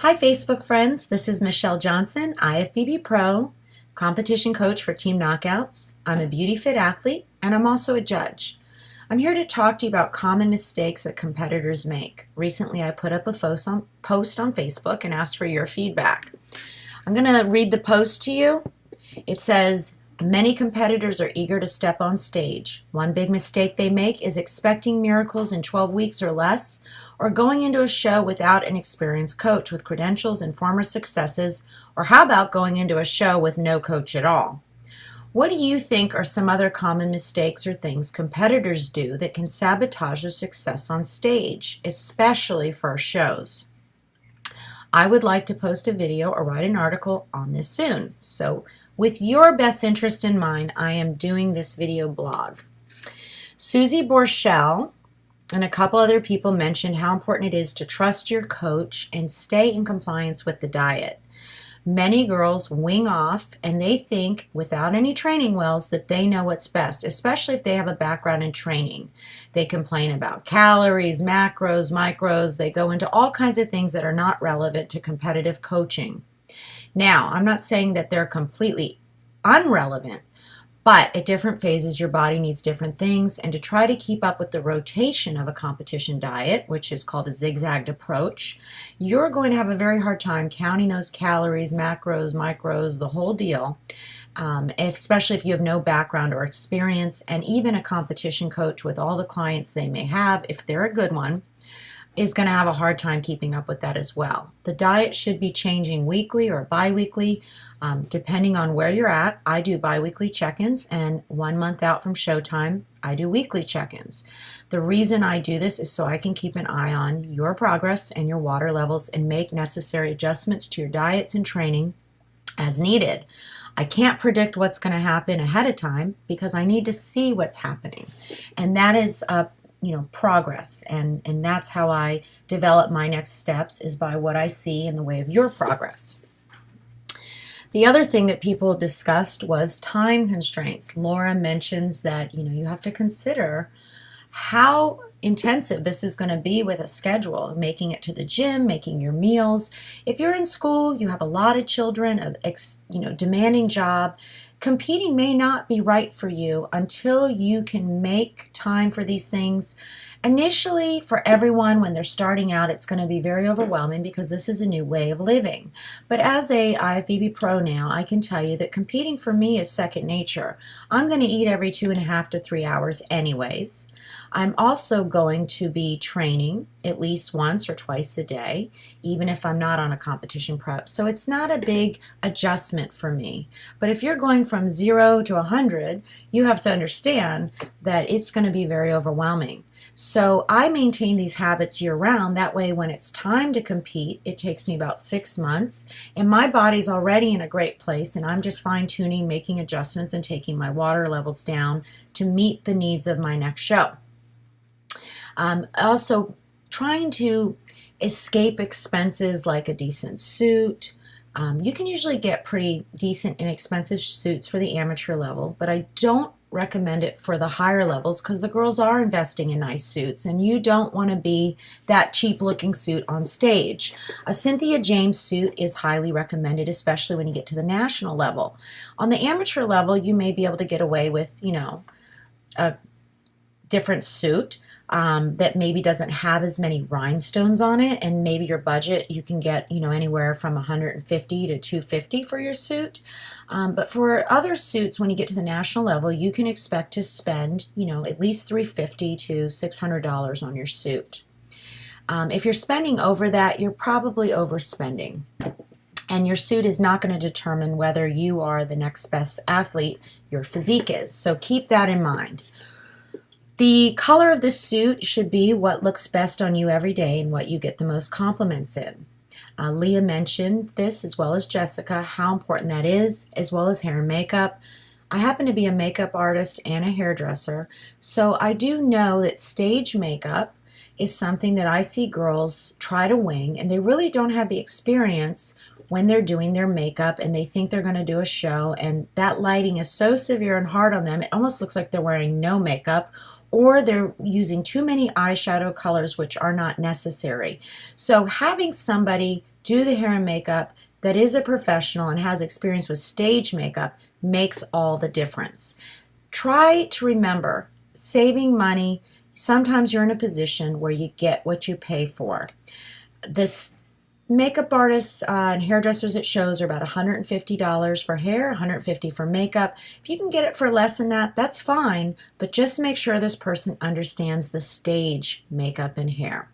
Hi Facebook friends, this is Michelle Johnson, IFBB Pro, competition coach for Team Knockouts. I'm a beauty fit athlete and I'm also a judge. I'm here to talk to you about common mistakes that competitors make. Recently I put up a post on Facebook and asked for your feedback. I'm going to read the post to you. It says, many competitors are eager to step on stage. One big mistake they make is expecting miracles in 12 weeks or less, or going into a show without an experienced coach with credentials and former successes, or how about going into a show with no coach at all? What do you think are some other common mistakes or things competitors do that can sabotage their success on stage, especially first shows? I would like to post a video or write an article on this soon. So with your best interest in mind, I am doing this video blog. Susie Borchell and a couple other people mentioned how important it is to trust your coach and stay in compliance with the diet. Many girls wing off and they think, without any training wheels, that they know what's best, especially if they have a background in training. They complain about calories, macros, micros. They go into all kinds of things that are not relevant to competitive coaching. Now, I'm not saying that they're completely unrelevant, but at different phases, your body needs different things, and to try to keep up with the rotation of a competition diet, which is called a zigzagged approach, you're going to have a very hard time counting those calories, macros, micros, the whole deal, especially if you have no background or experience. And even a competition coach, with all the clients they may have, if they're a good one, is going to have a hard time keeping up with that as well. The diet should be changing weekly or bi-weekly, depending on where you're at. I do bi-weekly check-ins, and 1 month out from showtime, I do weekly check-ins. The reason I do this is so I can keep an eye on your progress and your water levels and make necessary adjustments to your diets and training as needed. I can't predict what's going to happen ahead of time because I need to see what's happening, and that is progress, and that's how I develop my next steps, is by what I see in the way of your progress. The other thing that people discussed was time constraints. Laura mentions that you have to consider how intensive this is going to be with a schedule, making it to the gym, making your meals. If you're in school, you have a lot of children, demanding job. Competing may not be right for you until you can make time for these things. Initially, for everyone, when they're starting out, it's going to be very overwhelming because this is a new way of living. But as a IFBB Pro now, I can tell you that competing for me is second nature. I'm going to eat every 2.5 to 3 hours anyways. I'm also going to be training at least once or twice a day, even if I'm not on a competition prep. So it's not a big adjustment for me. But if you're going from 0 to 100, you have to understand that it's going to be very overwhelming. So I maintain these habits year-round. That way, when it's time to compete, it takes me about 6 months, and my body's already in a great place, and I'm just fine-tuning, making adjustments, and taking my water levels down to meet the needs of my next show. Also, trying to escape expenses like a decent suit. You can usually get pretty decent, inexpensive suits for the amateur level, but I don't recommend it for the higher levels because the girls are investing in nice suits, and you don't want to be that cheap looking suit on stage. A Cynthia James suit is highly recommended, especially when you get to the national level. On the amateur level, you may be able to get away with, a different suit that maybe doesn't have as many rhinestones on it, and maybe your budget, you can get anywhere from $150 to $250 for your suit. But for other suits, when you get to the national level, you can expect to spend at least $350 to $600 on your suit. If you're spending over that, you're probably overspending, and your suit is not going to determine whether you are the next best athlete. Your physique is. So keep that in mind. The color of the suit should be what looks best on you every day and what you get the most compliments in. Leah mentioned this, as well as Jessica, how important that is, as well as hair and makeup. I happen to be a makeup artist and a hairdresser, so I do know that stage makeup is something that I see girls try to wing, and they really don't have the experience when they're doing their makeup, and they think they're going to do a show, and that lighting is so severe and hard on them, it almost looks like they're wearing no makeup, or they're using too many eyeshadow colors which are not necessary. So having somebody do the hair and makeup that is a professional and has experience with stage makeup makes all the difference. Try to remember, saving money, sometimes you're in a position where you get what you pay for. This makeup artists and hairdressers at shows are about $150 for hair, $150 for makeup. If you can get it for less than that, that's fine, but just make sure this person understands the stage makeup and hair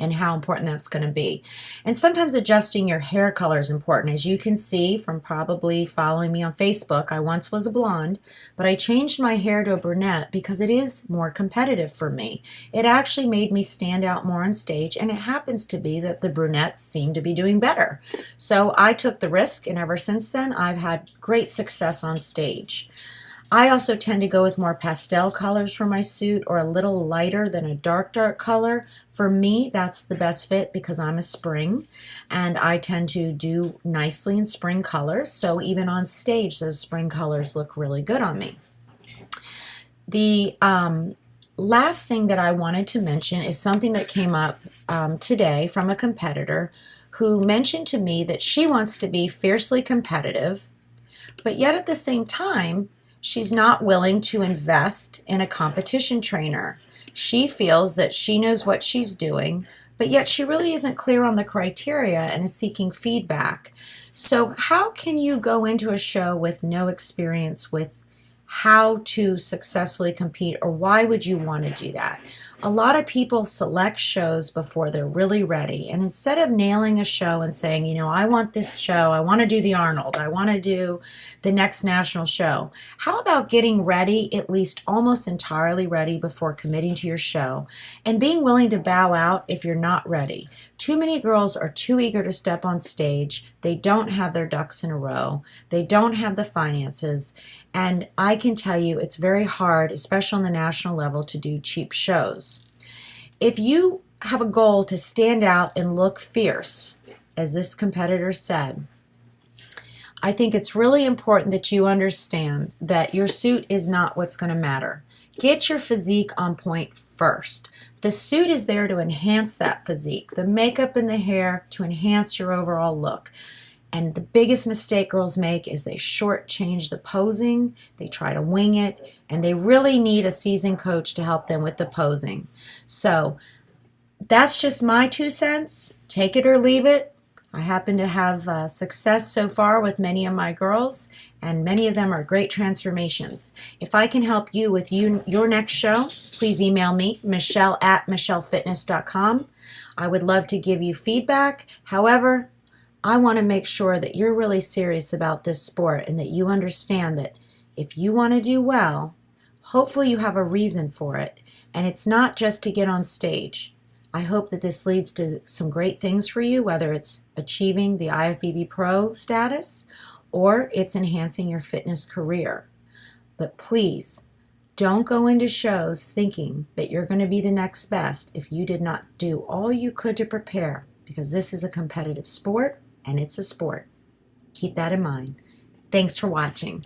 and how important that's going to be. And sometimes adjusting your hair color is important. As you can see from probably following me on Facebook, I once was a blonde, but I changed my hair to a brunette because it is more competitive for me. It actually made me stand out more on stage, and it happens to be that the brunettes seem to be doing better. So I took the risk, and ever since then, I've had great success on stage. I also tend to go with more pastel colors for my suit, or a little lighter than a dark color. For me, that's the best fit because I'm a spring and I tend to do nicely in spring colors. So even on stage, those spring colors look really good on me. The last thing that I wanted to mention is something that came up today from a competitor who mentioned to me that she wants to be fiercely competitive, but yet at the same time, she's not willing to invest in a competition trainer. She feels that she knows what she's doing, but yet she really isn't clear on the criteria and is seeking feedback. So how can you go into a show with no experience with how to successfully compete, or why would you want to do that? A lot of people select shows before they're really ready, and instead of nailing a show and saying, you know, I want this show, I want to do the Arnold, I want to do the next national show, how about getting ready, at least almost entirely ready before committing to your show, and being willing to bow out if you're not ready? Too many girls are too eager to step on stage. They don't have their ducks in a row. They don't have the finances. And I can tell you it's very hard, especially on the national level, to do cheap shows. If you have a goal to stand out and look fierce, as this competitor said, I think it's really important that you understand that your suit is not what's going to matter. Get your physique on point first. The suit is there to enhance that physique, the makeup and the hair to enhance your overall look. And the biggest mistake girls make is they shortchange the posing, they try to wing it, and they really need a seasoned coach to help them with the posing. So that's just my 2 cents. Take it or leave it. I happen to have success so far with many of my girls, and many of them are great transformations. If I can help you with your next show, please email me, michelle@michellefitness.com. I would love to give you feedback. However, I want to make sure that you're really serious about this sport and that you understand that if you want to do well, hopefully you have a reason for it, and it's not just to get on stage. I hope that this leads to some great things for you, whether it's achieving the IFBB Pro status or it's enhancing your fitness career. But please, don't go into shows thinking that you're going to be the next best if you did not do all you could to prepare, because this is a competitive sport and it's a sport. Keep that in mind. Thanks for watching.